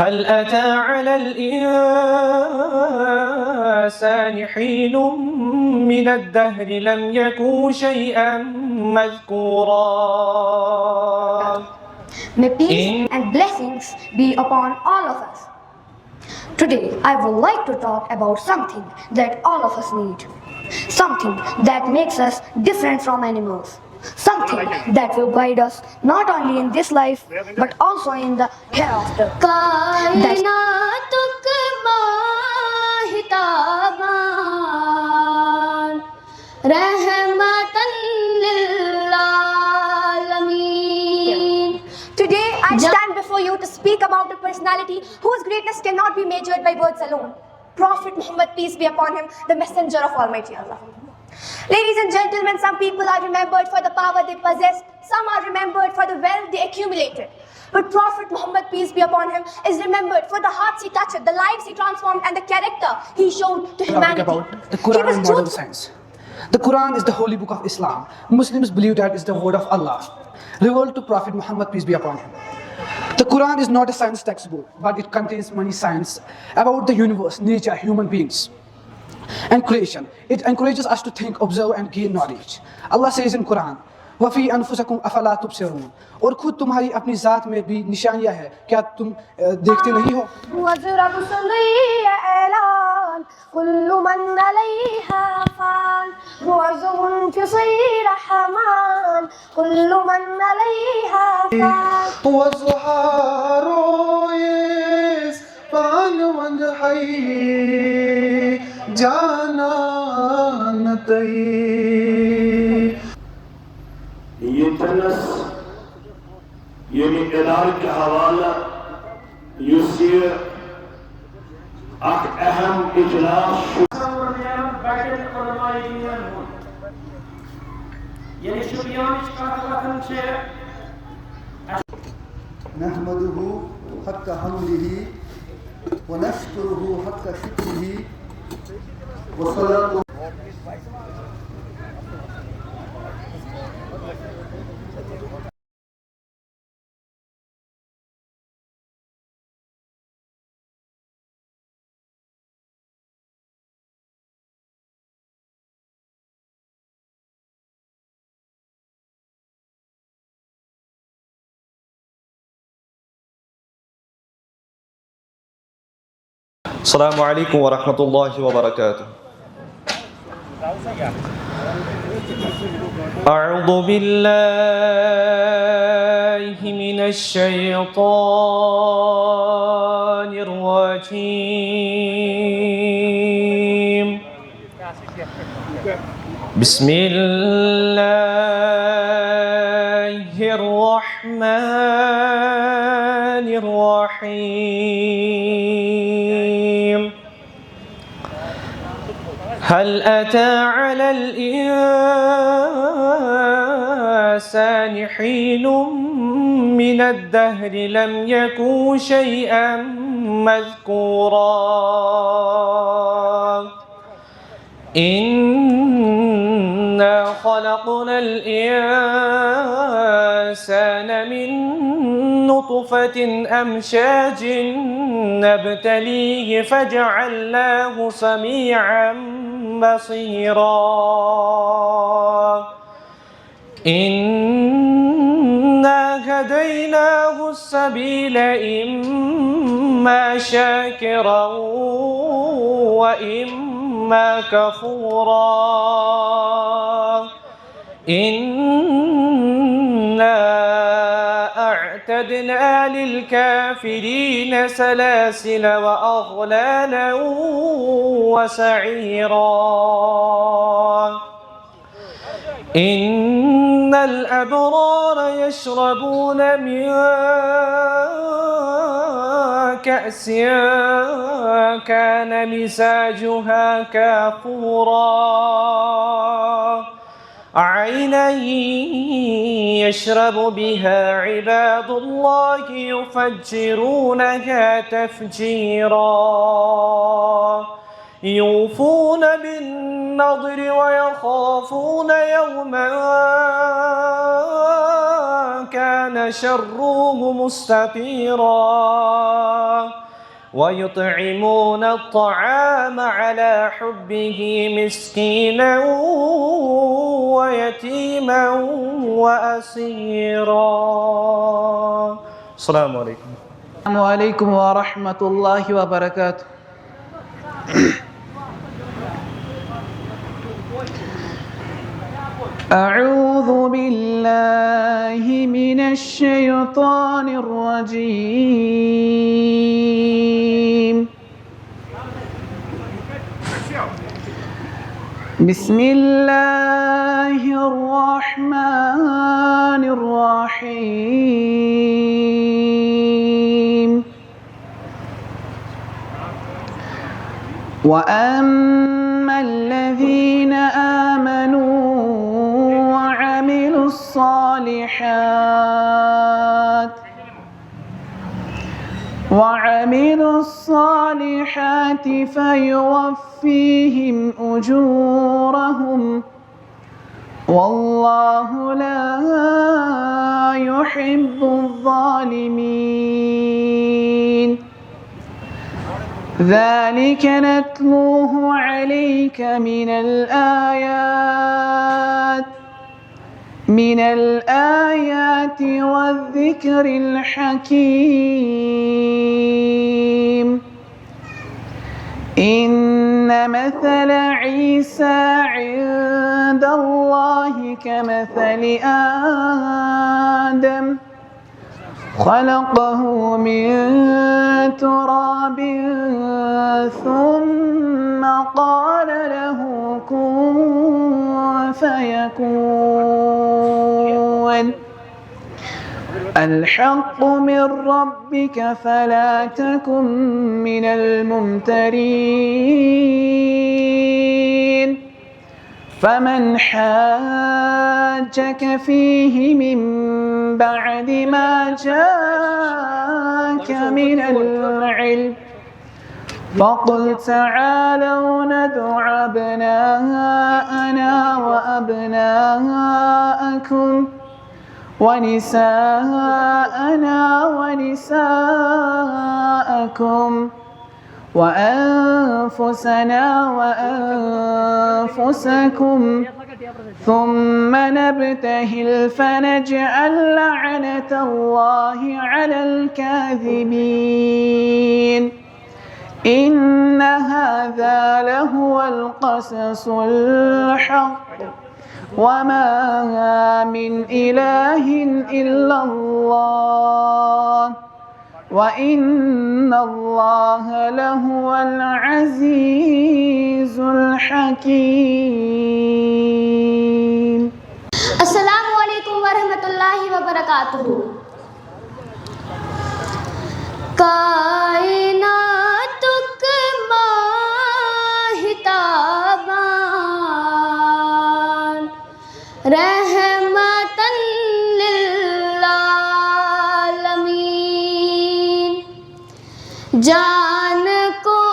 هل أتى على الإنسان حين من الدهر لم يكن شيئا مذكورا. May peace and blessings be upon all of us. Today, I would like to talk about something that all of us need. Something that makes us different from animals. Something that will guide us not only in this life, but also in the hereafter. Today, I stand before you to speak about a personality whose greatness cannot be measured by words alone. Prophet Muhammad, peace be upon him, the messenger of Almighty Allah. Ladies and gentlemen, some people are remembered for the power they possessed, some are remembered for the wealth they accumulated. But Prophet Muhammad, peace be upon him, is remembered for the hearts he touched, the lives he transformed, and the character he showed to humanity. About the Quran and modern science. The Quran is the holy book of Islam. Muslims believe that it's the word of Allah, revealed to Prophet Muhammad, peace be upon him. The Quran is not a science textbook, but it contains many science about the universe, nature, human beings, and creation. It encourages us to think, observe, and gain knowledge. Allah says in Quran, وَفِي أَنفُسَكُمْ أَفَلَا تُبْصِرُونَ, اور خود تمہاری اپنی ذات میں بھی نشانیاں ہیں، کیا تم دیکھتے نہیں ہو؟ وَزِرَ بُصَلِّيَ إِعْلَانِ كُلُّ مَنْ عَلَيْهَا فَانٍ وَزُرٌ فِصِيرَ حَمَانٍ كُلُّ مَنْ عَلَيْهَا فَانٍ وَالزُّهَارُ يَسْفَانُ وَالْحَيِّ جَانَانَتَيْ. یہ تنس یعنی ادار کے حوالہ یہ اک اہم اجلاس نحمده حق حمده ونشكره حق شكره والصلاة. السلام علیکم ورحمۃ اللہ وبرکاتہ. اعوذ باللہ من الشیطان الرجیم. بسم اللہ الرحمن الرحیم. هل أتى على الإنسان حين من الدهر لم يكن شيئا مذكورا. إنا خلقنا الإنسان من نطفة أمشاج نبتليه فجعلناه سميعا بصيرا. إنا هديناه السبيل إما شاكرا وإما كفورا. إنا أعتدنا للكافرين سلاسل وأغلالا وسعيرا. إن الأبرار يشربون من كأس كان مزاجها كافورا. عينا يشرب بها عباد الله يفجرونها تفجيرا. يوفون بالنضر ويخافون يوما كان شره مستطيرا. ويطعمون الطعام على حبه مسكينا ويتيما وأسيرا. السلام عليكم. السلام علیکم ورحمۃ اللہ وبرکاتہ. اعوذ باللہ من الشیطان الرجیم. بسم اللہ الرحمن الرحیم. وَأَمَّا الَّذِينَ آمَنُوا وَعَمِلُوا الصَّالِحَاتِ فَيُوَفِّيهِمْ أُجُورَهُمْ وَاللَّهُ لَا يُحِبُّ الظَّالِمِينَ. ذلك نتلوه عليك من الآيات والذكر الحكيم. إن مثل عيسى عند الله كمثل آدم خلقه من تراب ثم قال له كن فيكون. الحق من ربك فلا تكن من الممترين. فمن حاجك فيه من بعد ما جاءك من العلم فقل تعالوا ندع أبناءنا وأبناءكم ونساءنا ونساءكم وأنفسنا وأنفسكم ثم نبتهل فنجعل لعنة الله على الكاذبين. إن هذا لهو القصص الحق وما من إله إلا الله وإن الله لهو العزيز الحكيم. السلام علیکم ورحمۃ اللہ وبرکاتہ. کائناتک ماہتابان رحمتاً للعالمین. جان کو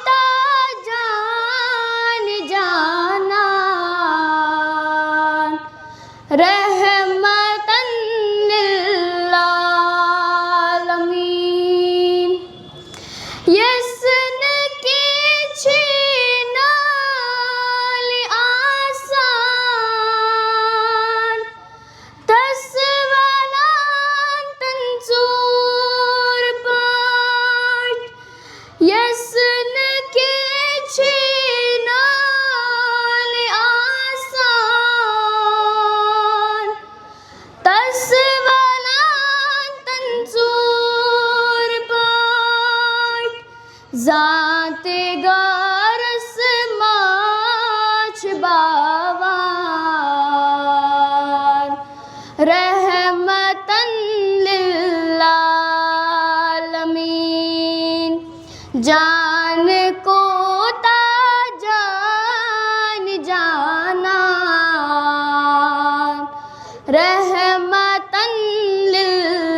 تا جان جانا رحمتاً للعالمین. یسن کی چھینال آسان تسوالان تنصور پاٹ. یسن کی چھینال آسان تسوالان تنصور پاٹ. ذات گارس ماچ باوان رحمتاً للعالمین. جان کو تا جان جانا رحمتاً للعالمین.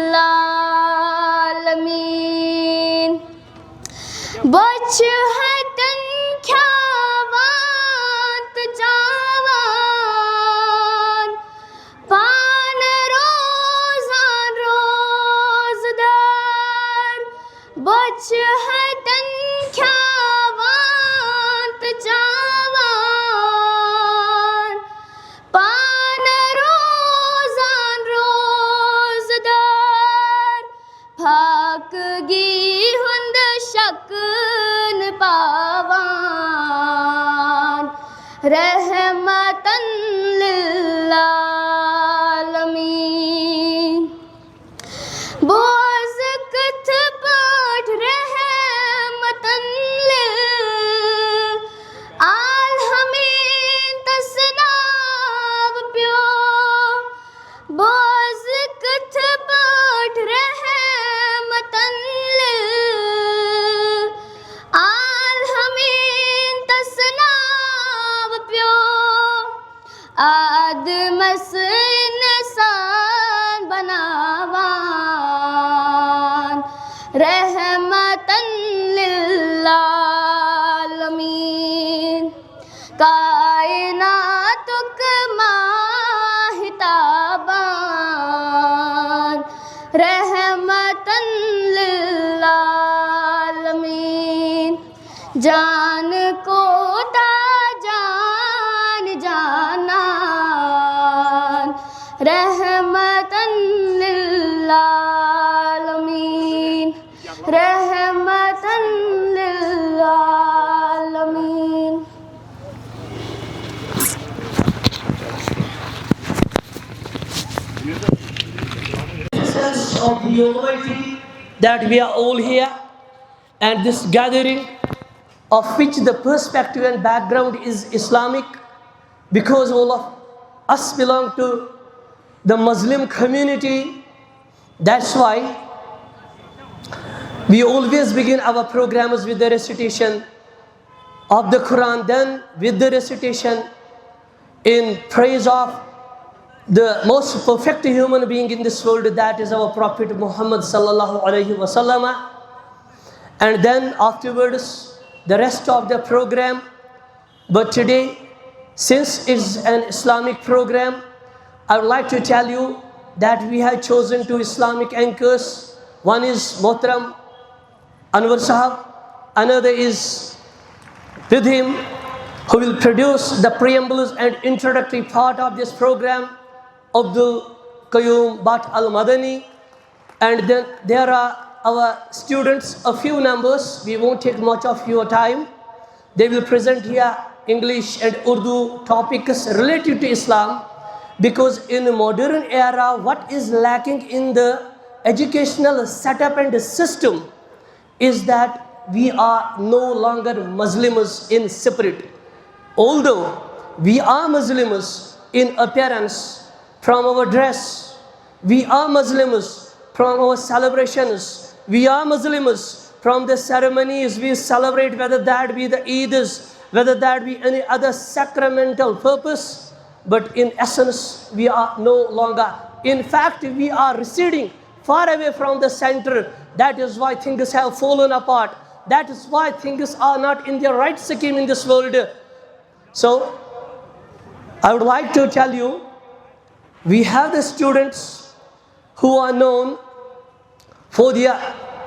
بچ ہتن کھیاوات جاوان پان روزان روزدار. بچ هتن کھیاوان تہٕ چاوان پانہٕ روزان روزدار پھاکگی ہُنٛد شک نہٕ پاوان رحمتن للعالمین بوز کتھ پٲٹھۍ رحمتن للعالمین تس ناو پیو بوز کتھ پٲٹھۍ رحمتن للعالمین تس ناو پیو آدمس انسان بناوان رحمتن للعالمین کائناتک ماہتابان رحمتن للعالمین جان کو تا جان جانان رحمتن للعالمین رحمتن للعالمین. Sense of the unity that we are all here, and this gathering of which the perspective and background is Islamic, because all of us belong to the Muslim community. That's why we always begin our programs with the recitation of the Quran, then with the recitation in praise of the most perfect human being in this world, that is our Prophet Muhammad sallallahu alaihi wasallam, and then afterwards the rest of the program. But today, since it's an Islamic program, I would like to tell you that we have chosen two Islamic anchors. One is Mohtaram Anwar Sahab, another is with him who will produce the preambles and introductory part of this program, Abdul Qayyum Bhat Al-Madani. And then there are our students, a few numbers. We won't take much of your time. They will present here English and Urdu topics related to Islam, because in the modern era, what is lacking in the educational setup and system is that we are no longer Muslims in spirit. Although we are Muslims in appearance, from our dress, we are Muslims from our celebrations, we are Muslims from the ceremonies we celebrate, whether that be the Eids, whether that be any other sacramental purpose, but in essence we are no longer. In fact, we are receding far away from the center. That is why things have fallen apart. That is why things are not in their right scheme in this world. So I would like to tell you, we have the students who are known for their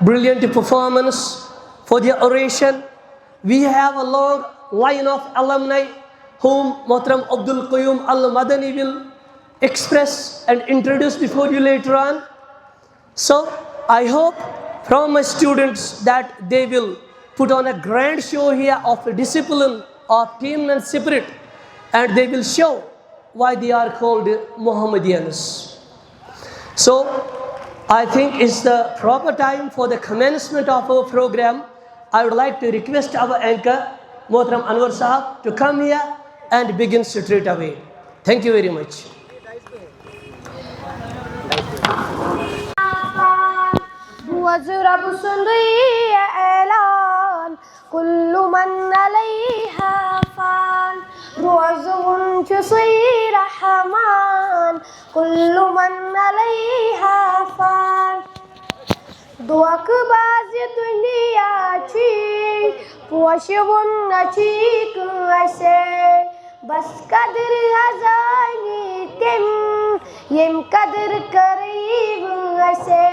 brilliant performance, for their oration. We have a long line of alumni whom Mohtaram Abdul Qayyum Al-Madani will express and introduce before you later on. So I hope from my students that they will put on a grand show here of discipline, of team and spirit, and they will show why they are called Muhammadians. So I think it's the proper time for the commencement of our program. I would like to request our anchor, Mohtaram Anwar Sahab, to come here and begin straight away. Thank you very much. واضرب صندوق اعلان كل من عليها فان روزه تصير حمان كل من عليها فان دوك باز دنیا چی پوشون نچیک اسے بس قدر ہزانی تم یم قدر قریب اسے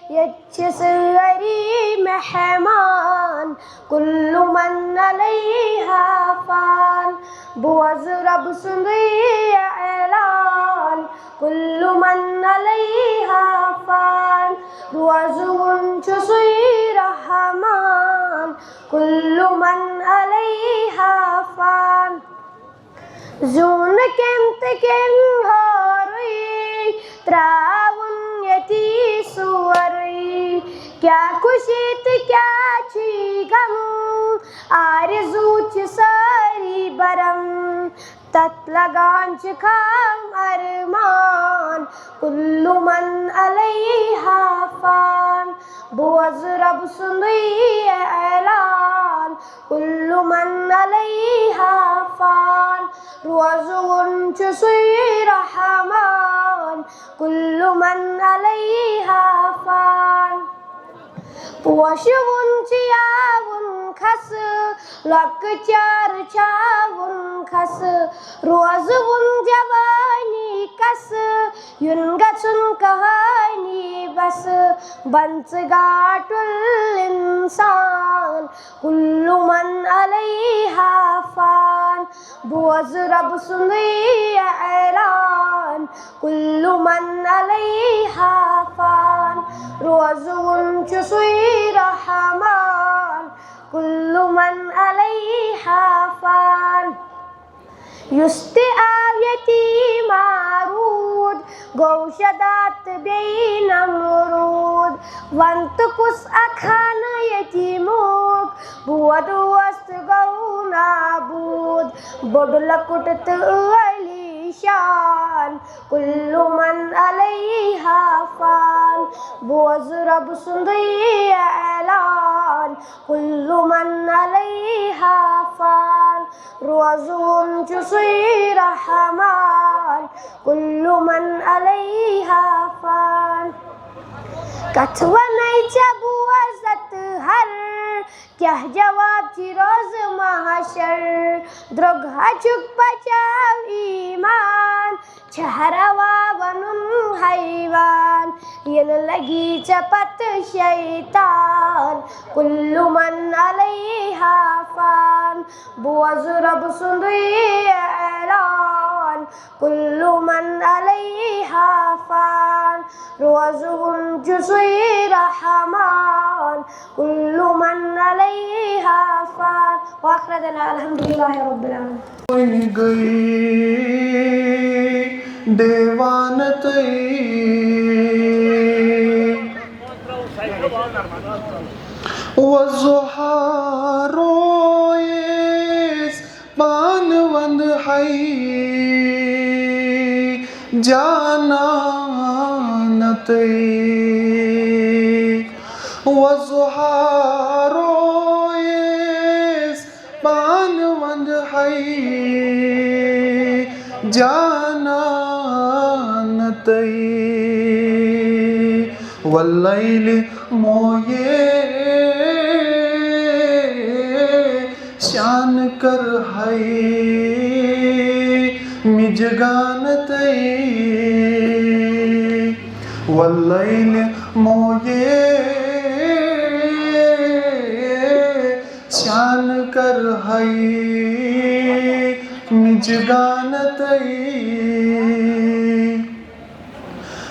یچھ سری مہمان کل من علیہا فان بوز رب سندی اعلان کل من علیہا فان روزون چسوی رحمان کل من علیہا فان زون کمت کن ہوروی تراون یتی سوروی کیا خوشیت کیا چھی غم آرزو چھ ساری برم تت لگان چھ خام ارمان کل من علیہا فان بوز رب سندی اعلان کل من علیہا فان روزون چسوی رحمان کل من علیہا فان پوشون چیاون کھس لک چار چاون کھس روزون جوانی کس یون گچن کہانی بس بنچ گاٹ الانسان کل من علیہا فان بوز رب سندی اعلان کل من علیہا فان روزون چسوی رحمان کل من علیہا فان یست آیتی مارود گوشدات بی نمرود وانت کس اکھان یتیموک بود وست گو نابود بڑ لکٹت علی شان کل من علیہا فان بوز رب سندی اعلان کل من علیہا فان روزون چسوی رحمان کل من علیہا فان کتھونی چبو عزت ہر کیا جواب چی روز محشر درگ ہچک بچاو ایمان چھہروا ونن حیوان ین لگی چپت شیطان کل من علیہا فان بوز رب سندی اعلان کل من علیہا فان روزون جزوی رحمان کل من علیہا فان وآخر دعوانا الحمدللہ رب العالمین کوئی گئی دیوانتئی والضحى رويس بانوند حي جانانتي والضحى رويس بانوند حي جانانتي والليل موئے شان کر ہے مجگانتئی واللیل موئے شان کر ہے مجگانتئی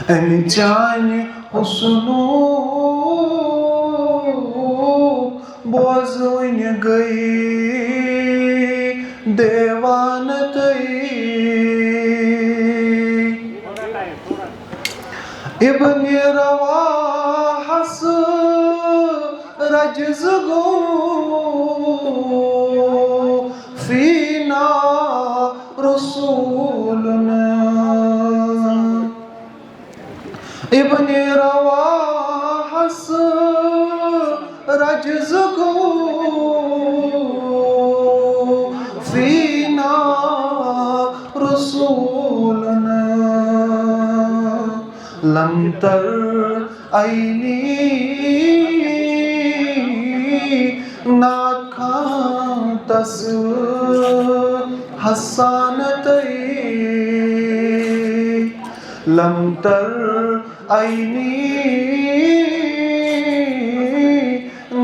این چان حسنو بوزوین گئی دیوانتئی ابن رواحس رجز گو فینا رسولنا ابن رواحس رجز گو فینا رسولنا لم تر عینی ناکھاں تس حسانتئی لم تر عینی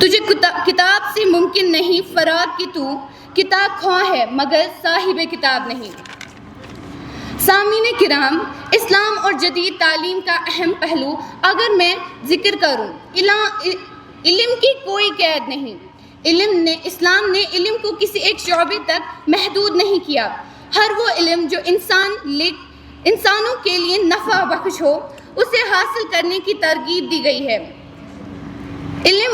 تجھے کتاب سے ممکن نہیں فراغ کہ تو کتاب خواہ ہے مگر صاحب کتاب نہیں۔ سامعین کرام، اسلام اور جدید تعلیم کا اہم پہلو اگر میں ذکر کروں، علم کی کوئی قید نہیں۔ اسلام نے علم کو کسی ایک شعبے تک محدود نہیں کیا۔ ہر وہ علم جو انسانوں کے لیے نفع بخش ہو اسے حاصل کرنے کی ترغیب دی گئی ہے۔ علم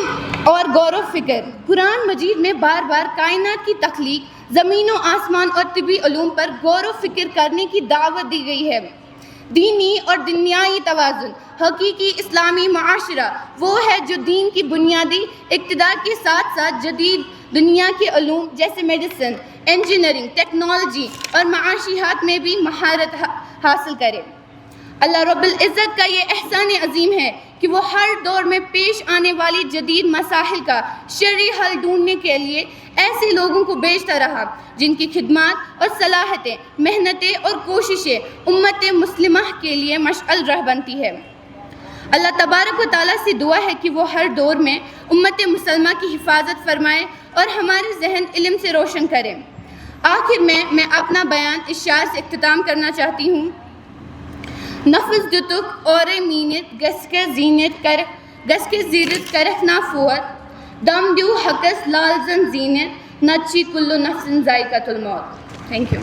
اور غور و فکر، قرآن مجید میں بار بار کائنات کی تخلیق، زمین و آسمان اور طبی علوم پر غور و فکر کرنے کی دعوت دی گئی ہے۔ دینی اور دنیائی توازن، حقیقی اسلامی معاشرہ وہ ہے جو دین کی بنیادی اقتدار کے ساتھ ساتھ جدید دنیا کے علوم جیسے میڈیسن، انجینئرنگ، ٹیکنالوجی اور معاشیات میں بھی مہارت حاصل کرے۔ اللہ رب العزت کا یہ احسان عظیم ہے کہ وہ ہر دور میں پیش آنے والی جدید مسائل کا شرعی حل ڈھونڈنے کے لیے ایسے لوگوں کو بھیجتا رہا جن کی خدمات اور صلاحیتیں، محنتیں اور کوششیں امت مسلمہ کے لیے مشعل رہ بنتی ہے۔ اللہ تبارک و تعالیٰ سے دعا ہے کہ وہ ہر دور میں امت مسلمہ کی حفاظت فرمائے اور ہمارے ذہن علم سے روشن کرے۔ آخر میں اپنا بیان اس شعر سے اختتام کرنا چاہتی ہوں۔ نفس دتک اور مینت گس کے زیرت کرف نہ فوت دم دیو حقس لالزن زینت نچی کلو نفس ذائقۃ الموت۔ Thank you.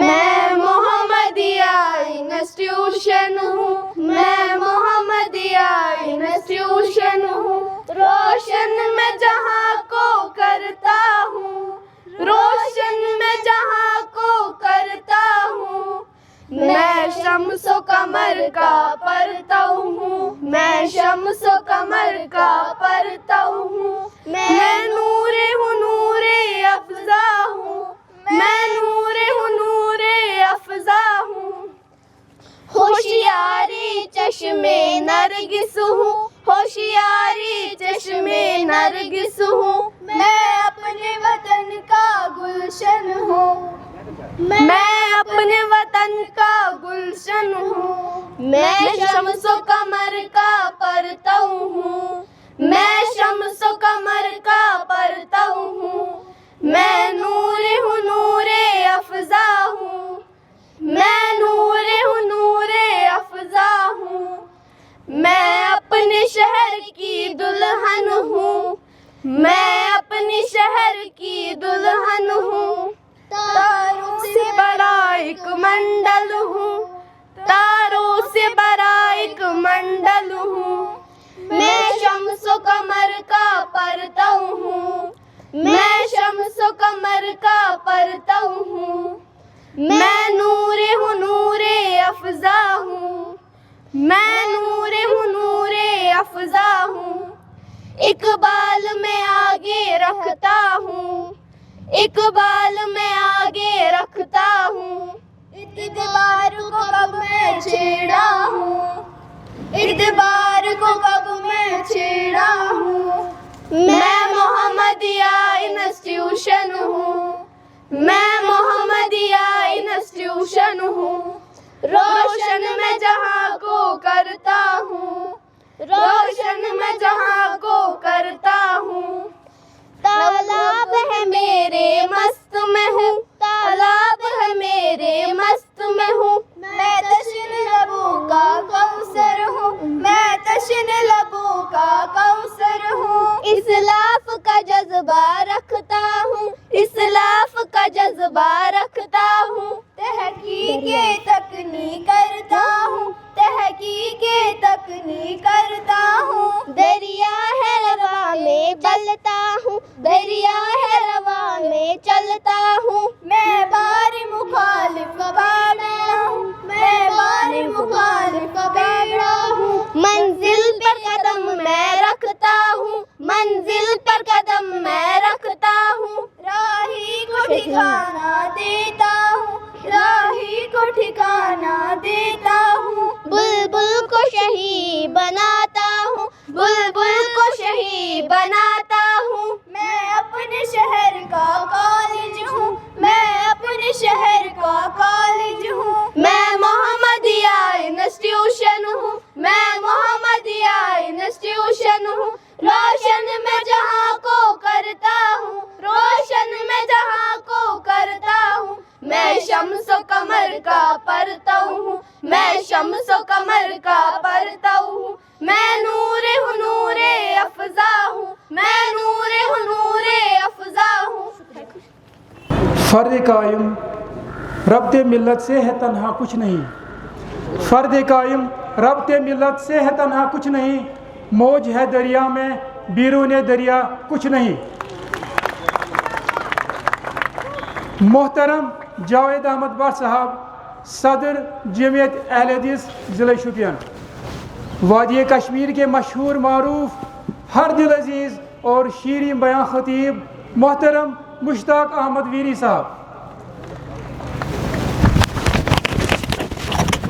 میں محمدیہ انسٹیٹیوشن ہوں، میں محمدیہ انسٹیٹیوشن ہوں، روشن میں جہاں کو کرتا ہوں، روشن میں جہاں کو کرتا ہوں، میں شمس و قمر کا پرتو ہوں، میں شمس و قمر کا پرتو ہوں، میں نور ہوں نور افزا ہوں، میں نور ہوں نور افزا ہوں، ہوشیاری چشم نرگس ہوں، ہوشیاری چشم نرگس ہوں، میں اپنے وطن کا گلشن ہوں، میں اپنے وطن کا گلشن ہوں، میں شمس و قمر کا پرتو ہوں، میں شمس و قمر کا پرتو ہوں، میں نور ہوں نور افزا ہوں، میں نور ہوں نور افزا ہوں، میں اپنے شہر کی دلہن ہوں، میں اپنے شہر کی دلہن ہوں، تاروں سے بڑا ایک منڈل ہوں، تاروں سے بڑا ایک منڈل ہوں، میں شمس و قمر کا پرتو ہوں، میں شمس و قمر کا پرتو ہوں، میں نور ہوں نور افزا ہوں، میں نور ہوں نور افزا ہوں، اقبال میں آگے رکھتا ہوں، اقبال میں آگے رکھتا ہوں، اعتبار کو کب میں چھیڑا ہوں، اعتبار کو کب میں چھیڑا ہوں، میں محمدیہ انسٹیٹیوشن ہوں، میں محمدیہ انسٹیٹیوشن ہوں، روشن میں جہاں کو کرتا ہوں، روشن میں جہاں کو کرتا ہوں، تالاب ہے میرے مست میں ہوں، تالاب ہے میرے مست میں ہوں، میں تشن لبوں کا کوثر ہوں، میں تشن لبوں کا کوثر ہوں، اسلاف کا جذبہ رکھتا ہوں، اسلاف کا جذبہ رکھتا ہوں، تحقیق تک نہیں کرتا ہوں، تحقیق تک نہیں کرتا ہوں، دریا ہے رواں میں چلتا ہوں، دریا ہے رواں میں چلتا ہوں، میں بار مخالف کا بیڑا ہوں، میں بار مخالف کا بیڑا ہوں، منزل پر قدم میں رکھتا ہوں، منزل پر قدم میں رکھتا ہوں، راہی کو ٹھکانہ دیتا ہوں، راہی کو ٹھکانہ دیتا ہوں، بلبل کو شہی بناتا ہوں، بلبل کو شہی بناتا ہوں، میں اپنے شہر کا کالج ہوں، میں اپنے شہر کا کالج ہوں، میں محمدیہ میں نور ہوں نور افزا ہوں، میں نور ہوں نور افزا ہوں۔ فرد قائم ربط ملت سے ہے تنہا کچھ نہیں، فرد قائم ربط ملت سے ہے تنہا کچھ نہیں، موج ہے دریا میں بیرون دریا کچھ نہیں۔ محترم جاوید احمد بٹ صاحب، صدر جمعیت اہل حدیث ضلع شوپین، وادی کشمیر کے مشہور معروف ہر دل عزیز اور شیریں بیاں خطیب محترم مشتاق احمد ویری صاحب،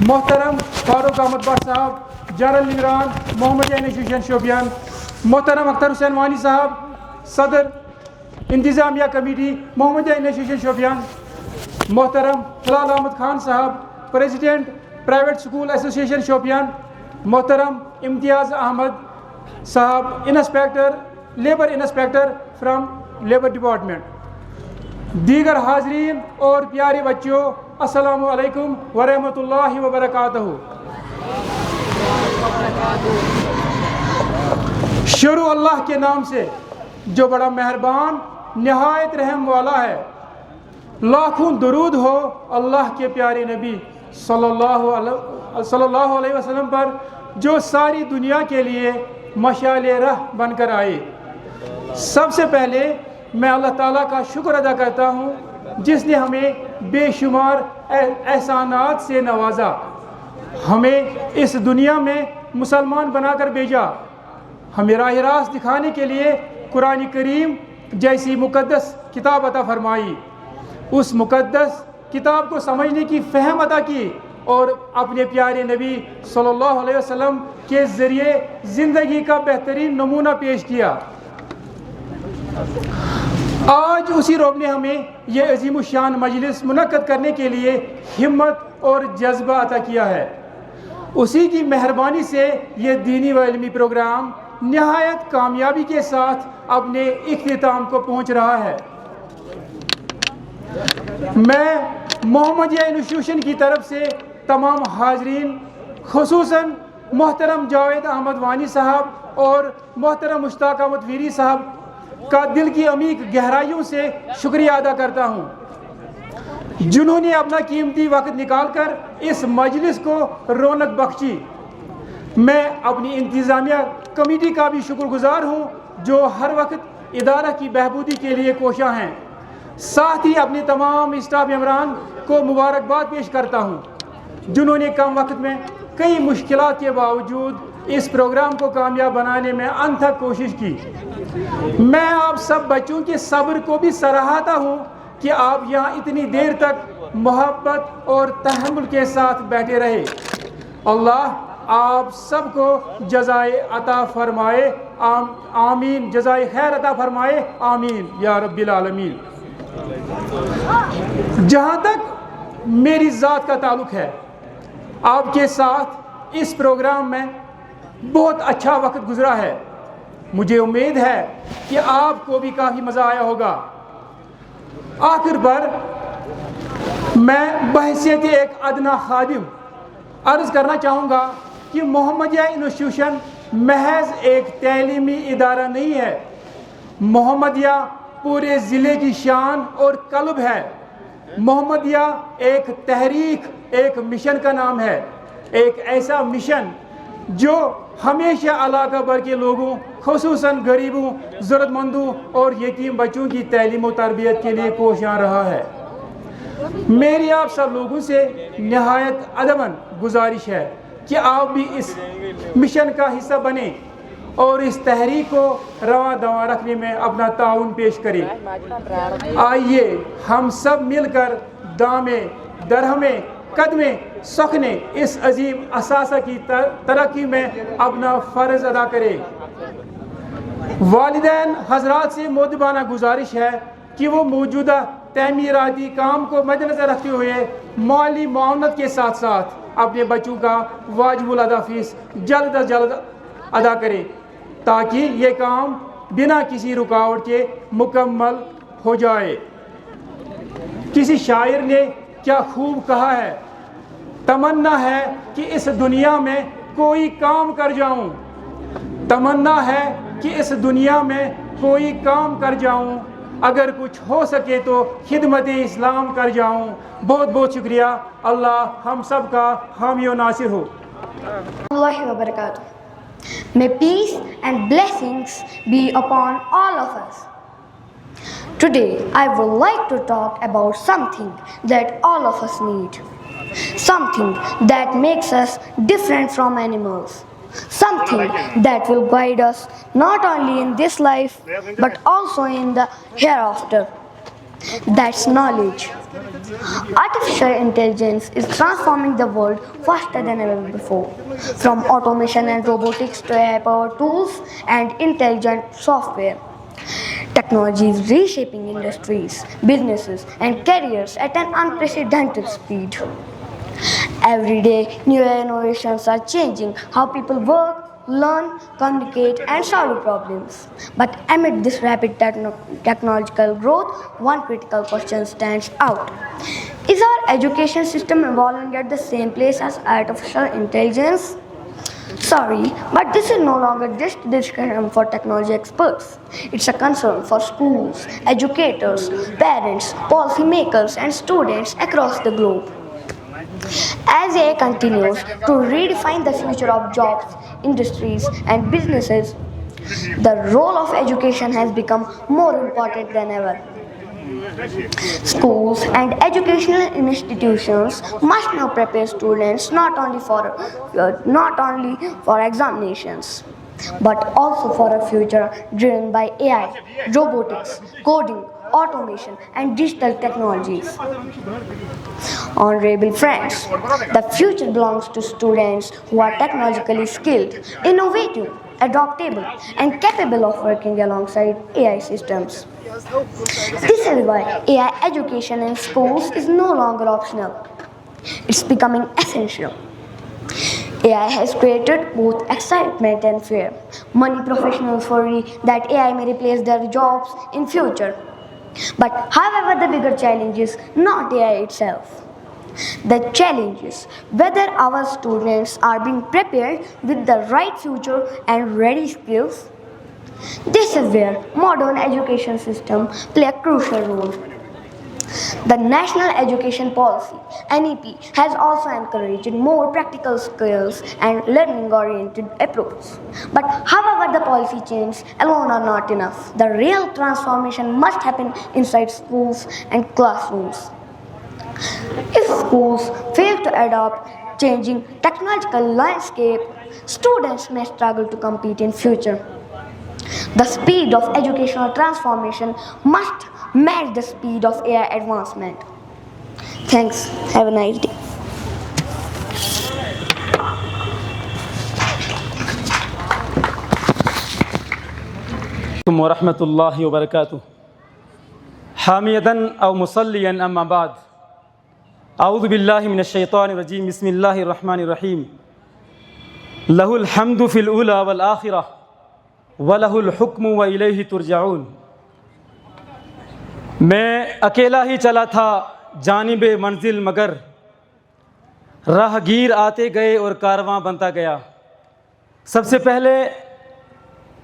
محترم فاروق احمد بٹ صاحب، جنرل نگران محمدیہ انسٹیٹیوشن شوپین، محترم اختر حسین وانی صاحب، صدر انتظامیہ کمیٹی محمدیہ انسٹیٹیوشن شوپین، محترم طلال احمد خان صاحب، president private school association Shopian, محترم امتیاز احمد صاحب، inspector labour inspector from labour department, دیگر حاضرین اور پیارے بچوں، السلام علیکم ورحمۃ اللہ وبرکاتہ۔ شروع اللہ کے نام سے جو بڑا مہربان نہایت رحم والا ہے، لاکھوں درود ہو اللہ کے پیارے نبی صلی اللہ علیہ وسلم پر، جو ساری دنیا کے لیے مشعل راہ بن کر آئے۔ سب سے پہلے میں اللہ تعالیٰ کا شکر ادا کرتا ہوں جس نے ہمیں بے شمار احسانات سے نوازا، ہمیں اس دنیا میں مسلمان بنا کر بھیجا، ہمیں راہ راست دکھانے کے لیے قرآن کریم جیسی مقدس کتاب عطا فرمائی، اس مقدس کتاب کو سمجھنے کی فہم عطا کی، اور اپنے پیارے نبی صلی اللہ علیہ وسلم کے ذریعے زندگی کا بہترین نمونہ پیش کیا۔ آج اسی رب نے ہمیں یہ عظیم الشان مجلس منعقد کرنے کے لیے ہمت اور جذبہ عطا کیا ہے، اسی کی مہربانی سے یہ دینی و علمی پروگرام نہایت کامیابی کے ساتھ اپنے اختتام کو پہنچ رہا ہے۔ میں محمدیہ انسٹیٹیوشن کی طرف سے تمام حاضرین، خصوصاً محترم جاوید احمد وانی صاحب اور محترم مشتاق احمد ویری صاحب کا دل کی عمیق گہرائیوں سے شکریہ ادا کرتا ہوں، جنہوں نے اپنا قیمتی وقت نکال کر اس مجلس کو رونق بخشی۔ میں اپنی انتظامیہ کمیٹی کا بھی شکر گزار ہوں جو ہر وقت ادارہ کی بہبودی کے لیے کوشاں ہیں، ساتھ ہی اپنے تمام اسٹاف ممبران کو مبارکباد پیش کرتا ہوں جنہوں نے کم وقت میں کئی مشکلات کے باوجود اس پروگرام کو کامیاب بنانے میں انتھک کوشش کی۔ میں آپ سب بچوں کے صبر کو بھی سراہتا ہوں کہ آپ یہاں اتنی دیر تک محبت اور تحمل کے ساتھ بیٹھے رہے۔ اللہ آپ سب کو جزائے عطا فرمائے، آمین، جزائے خیر عطا فرمائے، آمین یا رب العالمین۔ جہاں تک میری ذات کا تعلق ہے، آپ کے ساتھ اس پروگرام میں بہت اچھا وقت گزرا ہے، مجھے امید ہے کہ آپ کو بھی کافی مزہ آیا ہوگا۔ آخر پر میں بحیثیت ایک ادنا خادم عرض کرنا چاہوں گا کہ محمدیہ انسٹیٹیوشن محض ایک تعلیمی ادارہ نہیں ہے، محمدیہ پورے ضلع کی شان اور قلب ہے۔ محمدیہ ایک تحریک، ایک مشن کا نام ہے، ایک ایسا مشن جو ہمیشہ علاقہ بھر کے لوگوں، خصوصاً غریبوں، ضرورت مندوں اور یتیم بچوں کی تعلیم و تربیت کے لیے کوشاں رہا ہے۔ میری آپ سب لوگوں سے نہایت ادباً گزارش ہے کہ آپ بھی اس مشن کا حصہ بنیں اور اس تحریک کو رواں دواں رکھنے میں اپنا تعاون پیش کریں۔ آئیے ہم سب مل کر دامے درہمے قدمے سخنے اس عظیم اثاثہ کی ترقی میں اپنا فرض ادا کریں۔ والدین حضرات سے مؤدبانہ گزارش ہے کہ وہ موجودہ تعمیراتی کام کو مد نظر رکھتے ہوئے مالی معاونت کے ساتھ ساتھ اپنے بچوں کا واجب الادا فیس جلد از جلد ادا کریں تاکہ یہ کام بنا کسی رکاوٹ کے مکمل ہو جائے۔ کسی شاعر نے کیا خوب کہا ہے، تمنا ہے کہ اس دنیا میں کوئی کام کر جاؤں، تمنا ہے کہ اس دنیا میں کوئی کام کر جاؤں، اگر کچھ ہو سکے تو خدمت اسلام کر جاؤں۔ بہت بہت شکریہ، اللہ ہم سب کا حامی و ناصر ہو۔ Allah wa barakatuh. May peace and blessings be upon all of us. Today, I would like to talk about something that all of us need. Something that makes us different from animals. Something that will guide us not only in this life, but also in the hereafter. That's knowledge. Artificial intelligence is transforming the world faster than ever before. From automation and robotics to AI-powered tools and intelligent software, technology is reshaping industries, businesses, and careers at an unprecedented speed. Every day, new innovations are changing how people work, learn, communicate, and solve problems. But amid this rapid technological growth, one critical question stands out. Is our education system evolving at the same pace as artificial intelligence? Sorry, but this is no longer just a discussion for technology experts. It's a concern for schools, educators, parents, policymakers, and students across the globe. As AI continues to redefine the future of jobs, industries, and businesses, the role of education has become more important than ever. Schools and educational institutions must now prepare students not only for examinations, but also for a future driven by AI, robotics, coding, automation, and digital technologies. Honorable friends, the future belongs to students who are technologically skilled, innovative, adaptable, and capable of working alongside AI systems. This is why AI education in schools is no longer optional. It's becoming essential. AI has created both excitement and fear. Many professionals worry that AI may replace their jobs in future. But however, the bigger challenge is not AI itself. The challenge is whether our students are being prepared with the right future and ready skills. This is where modern education system play a crucial role. The National Education Policy, NEP, has also encouraged more practical skills and learning-oriented approach. But however, the policy changes alone are not enough. The real transformation must happen inside schools and classrooms. If schools fail to adopt changing technological landscape, students may struggle to compete in future. The speed of educational transformation must match the speed of AI advancement. Thanks. Have a nice day. ورحمة الله وبركاته. حاميدا أو مصليا أما بعد. أعوذ بالله من الشيطان الرجيم. بسم الله الرحمن الرحيم. له الحمد في الأولى والآخرة وله الحكم وإليه ترجعون. میں اکیلا ہی چلا تھا جانب منزل، مگر راہ گیر آتے گئے اور کارواں بنتا گیا. سب سے پہلے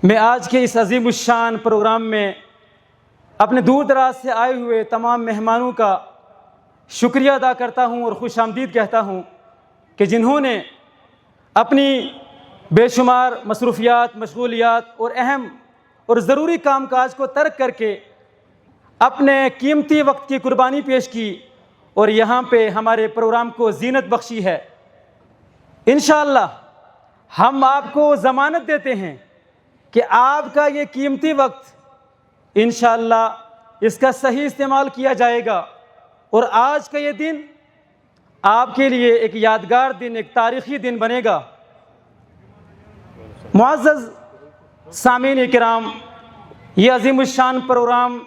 میں آج کے اس عظیم الشان پروگرام میں اپنے دور دراز سے آئے ہوئے تمام مہمانوں کا شکریہ ادا کرتا ہوں اور خوش آمدید کہتا ہوں کہ جنہوں نے اپنی بے شمار مصروفیات، مشغولیات اور اہم اور ضروری کام کاج کو ترک کر کے اپنے قیمتی وقت کی قربانی پیش کی اور یہاں پہ ہمارے پروگرام کو زینت بخشی ہے. انشاءاللہ ہم آپ کو ضمانت دیتے ہیں کہ آپ کا یہ قیمتی وقت انشاءاللہ اس کا صحیح استعمال کیا جائے گا اور آج کا یہ دن آپ کے لیے ایک یادگار دن، ایک تاریخی دن بنے گا. معزز سامعین کرام، یہ عظیم الشان پروگرام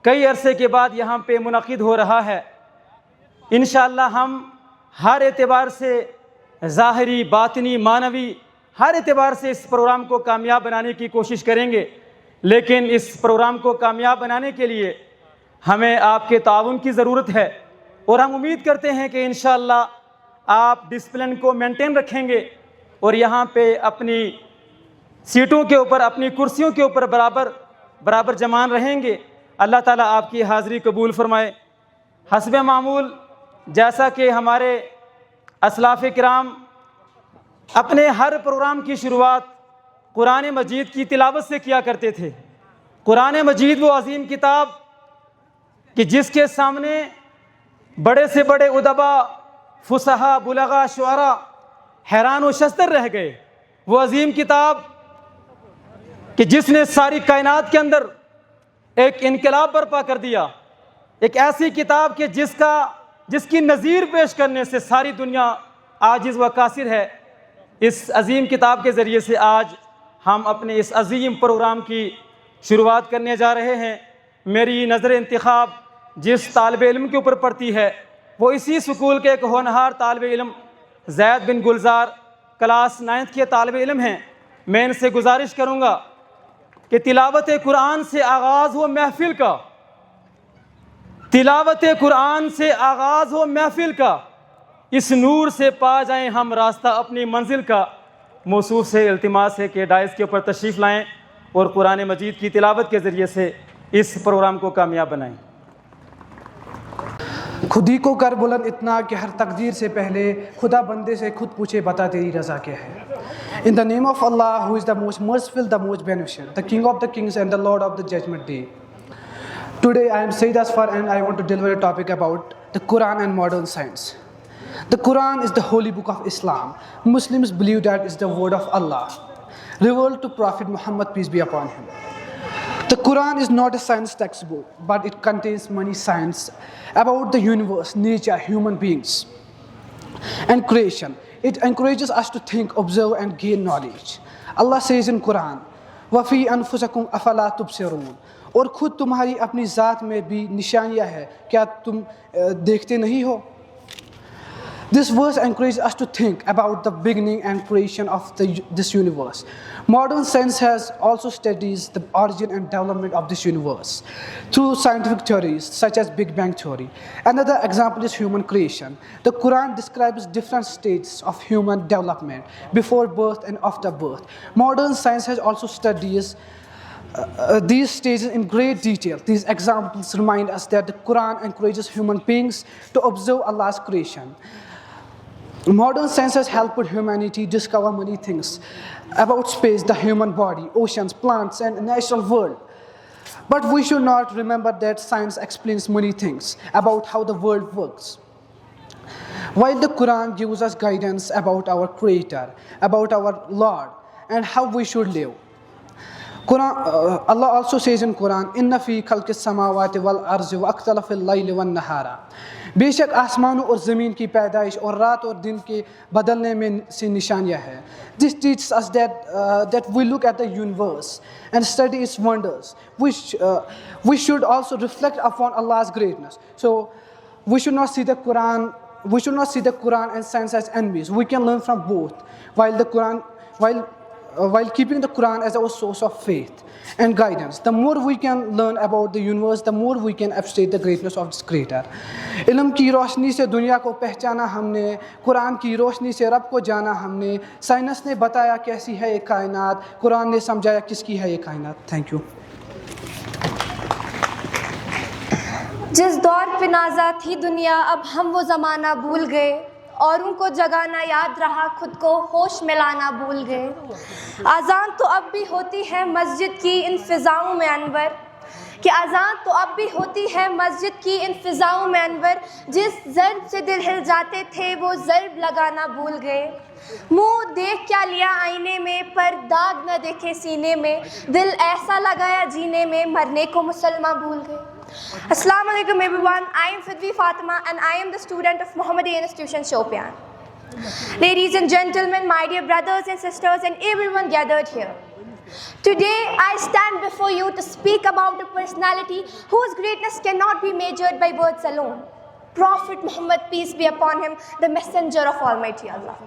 کئی عرصے کے بعد یہاں پہ منعقد ہو رہا ہے. انشاءاللہ ہم ہر اعتبار سے، ظاہری، باطنی، معنوی، ہر اعتبار سے اس پروگرام کو کامیاب بنانے کی کوشش کریں گے. لیکن اس پروگرام کو کامیاب بنانے کے لیے ہمیں آپ کے تعاون کی ضرورت ہے اور ہم امید کرتے ہیں کہ انشاءاللہ آپ ڈسپلن کو مینٹین رکھیں گے اور یہاں پہ اپنی سیٹوں کے اوپر اپنی کرسیوں کے اوپر برابر جمان رہیں گے. اللہ تعالیٰ آپ کی حاضری قبول فرمائے. حسب معمول جیسا کہ ہمارے اسلاف کرام اپنے ہر پروگرام کی شروعات قرآن مجید کی تلاوت سے کیا کرتے تھے. قرآن مجید وہ عظیم کتاب کہ جس کے سامنے بڑے سے بڑے ادبا، فصحا، بلغا، شعراء حیران و شستر رہ گئے. وہ عظیم کتاب کہ جس نے ساری کائنات کے اندر ایک انقلاب برپا کر دیا. ایک ایسی کتاب کہ جس کی نظیر پیش کرنے سے ساری دنیا عاجز و قاصر ہے. اس عظیم کتاب کے ذریعے سے آج ہم اپنے اس عظیم پروگرام کی شروعات کرنے جا رہے ہیں. میری نظر انتخاب جس طالب علم کے اوپر پڑتی ہے وہ اسی سکول کے ایک ہونہار طالب علم زید بن گلزار کلاس 9 کے طالب علم ہیں. میں ان سے گزارش کروں گا کہ تلاوت قرآن سے آغاز ہو محفل کا، تلاوت قرآن سے آغاز ہو محفل کا، اس نور سے پا جائیں ہم راستہ اپنی منزل کا. موصوف سے التماس ہے کہ ڈائز کے اوپر تشریف لائیں اور قرآن مجید کی تلاوت کے ذریعے سے اس پروگرام کو کامیاب بنائیں. خود ہی کو کر بلند اتنا کہ ہر تقدیر سے پہلے خدا بندے سے خود پوچھے بتا تیری رضا کیا ہے. In the name of Allah, who is the most merciful, the most beneficent, the King of the kings and the Lord of the judgment day. Today I am Sayyid Asfar and I want to deliver a topic about the Quran and modern science. The Quran is the holy book of Islam. Muslims believe that it's the word of Allah, revealed to Prophet Muhammad, peace be upon him. The Quran is not a science textbook, but it contains many science about the universe, nature, human beings, and creation. It encourages us to think, observe, and gain knowledge. Allah says in Quran, وَفِي أَنفُسَكُمْ أَفَلَا تُبْصِرُونَ. اور خود تمہاری اپنی ذات میں بھی نشانیاں ہے، کیا تم دیکھتے نہیں ہو؟ This verse encourages us to think about the beginning and creation of this universe. Modern science has also studies the origin and development of this universe through scientific theories such as Big Bang theory. Another example is human creation. The Quran describes different stages of human development before birth and after birth. Modern science has also studies these stages in great detail. These examples remind us that the Quran encourages human beings to observe Allah's creation. Modern science has helped humanity discover many things about space, the human body, oceans, plants, and the natural world. But we should not remember that science explains many things about how the world works, while the Quran gives us guidance about our Creator, about our Lord, and how we should live. Allah also says in Quran, إِنَّ فِي خَلْقِ السَّمَاوَاتِ وَالْأَرْضِ وَاخْتِلَافِ اللَّيْلِ وَالنَّهَارِ. بے شک آسمانوں اور زمین کی پیدائش اور رات اور دن کے بدلنے میں سے نشانیاں ہیں. This teaches us that we look at the universe and study its wonders. We should also reflect upon Allah's greatness. So we should not see the Quran and science as enemies. We can learn from both, while keeping the Quran as our source of faith and guidance. The more we can learn about the universe, the more we can appreciate the greatness of its creator. علم کی روشنی سے دنیا کو پہچانا ہم نے، قرآن کی روشنی سے رب کو جانا ہم نے. سائنس نے بتایا کیسی ہے یہ کائنات، قرآن نے سمجھایا کس کی ہے یہ کائنات. Thank you. جس دور پہ نازا تھی دنیا، اب ہم وہ زمانہ بھول گئے. اوروں کو جگانا یاد رہا، خود کو ہوش ملانا بھول گئے. اذان تو اب بھی ہوتی ہے مسجد کی ان فضاؤں میں انور، کہ اذان تو اب بھی ہوتی ہے مسجد کی ان فضاؤں میں انور. جس ضرب سے دل ہل جاتے تھے وہ ضرب لگانا بھول گئے. منہ دیکھ کیا لیا آئینے میں، پر داغ نہ دیکھے سینے میں. دل ایسا لگایا جینے میں، مرنے کو مسلمان بھول گئے. Assalamu alaikum everyone. I am Fidvi Fatima and I am the student of Muhammadiyya Institution Shopian. Ladies and gentlemen, my dear brothers and sisters and everyone gathered here. Today I stand before you to speak about a personality whose greatness cannot be measured by words alone. Prophet Muhammad, peace be upon him, the messenger of Almighty Allah.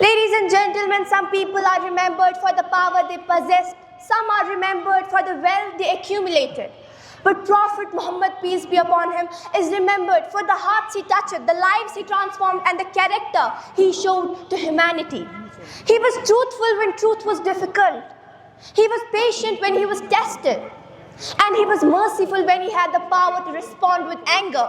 Ladies and gentlemen, some people are remembered for the power they possessed. Some are remembered for the wealth they accumulated. But Prophet Muhammad, peace be upon him, is remembered for the hearts he touched, the lives he transformed, and the character he showed to humanity. He was truthful when truth was difficult. He was patient when he was tested. And he was merciful when he had the power to respond with anger.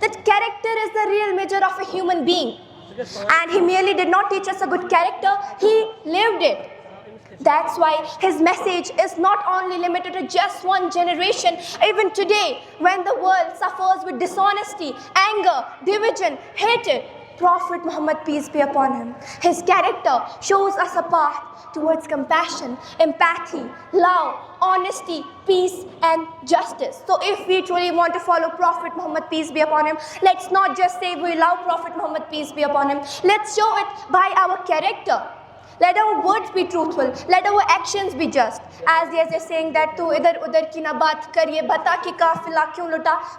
that character is the real measure of a human being. And he merely did not teach us a good character, he lived it. That's why his message is not only limited to just one generation. Even today, when the world suffers with dishonesty, anger, division, hatred, Prophet Muhammad, peace be upon him, his character shows us a path towards compassion, empathy, love, honesty, peace and justice. So if we truly want to follow Prophet Muhammad, peace be upon him, let's not just say we love Prophet Muhammad, peace be upon him. Let's show it by our character. Let our words be truthful. Let our actions be just. As they are saying that tu idhar udhar ki na baat kar, ye bata ki kafila kyun luta,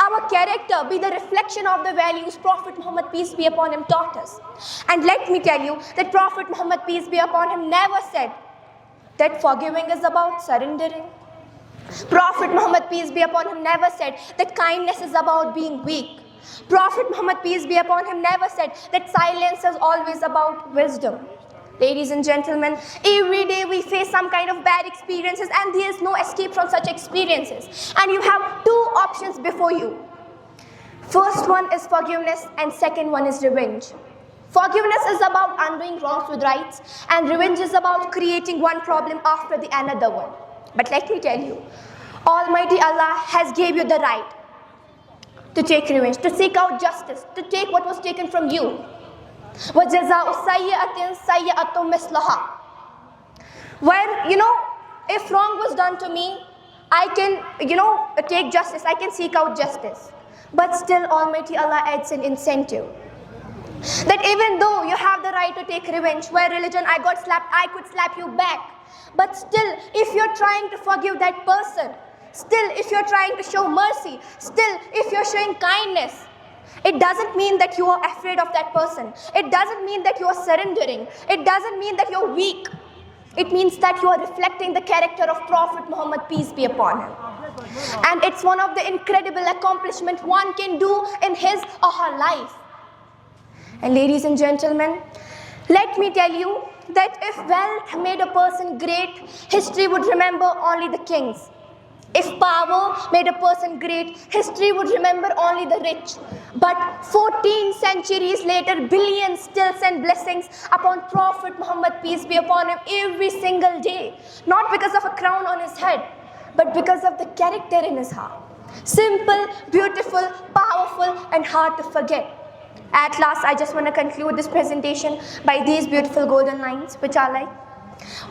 our character be the reflection of the values Prophet Muhammad, peace be upon him, taught us. And let me tell you that Prophet Muhammad, peace be upon him, never said that forgiving is about surrendering. Prophet Muhammad, peace be upon him, never said that kindness is about being weak. Prophet Muhammad, peace be upon him, never said that silence is always about wisdom. Ladies and gentlemen, every day we face some kind of bad experiences and there is no escape from such experiences. And you have two options before you. First one is forgiveness and second one is revenge. Forgiveness is about undoing wrongs with rights and revenge is about creating one problem after the another one. But let me tell you, Almighty Allah has gave you the right to take revenge, to seek out justice, to take what was taken from you. وَجَزَاءُ سَيِّئَةٍ سَيِّئَةٌ مِثْلُهَا. Where, if wrong was done to me, I can, take justice, I can seek out justice. But still Almighty Allah adds an incentive. That even though you have the right to take revenge, where religion, I got slapped, I could slap you back. But still, if you're trying to forgive that person, still, if you're trying to show mercy, still, if you're showing kindness, it doesn't mean that you are afraid of that person. It doesn't mean that you are surrendering. It doesn't mean that you're weak. It means that you are reflecting the character of Prophet Muhammad, peace be upon him. And it's one of the incredible accomplishments one can do in his or her life. And ladies and gentlemen, let me tell you that if wealth made a person great, history would remember only the kings. If power made a person great, history would remember only the rich. But 14 centuries later, billions still send blessings upon Prophet Muhammad, peace be upon him, every single day. Not because of a crown on his head, but because of the character in his heart. Simple, beautiful, powerful, and hard to forget. At last, I just want to conclude this presentation by these beautiful golden lines, which are like,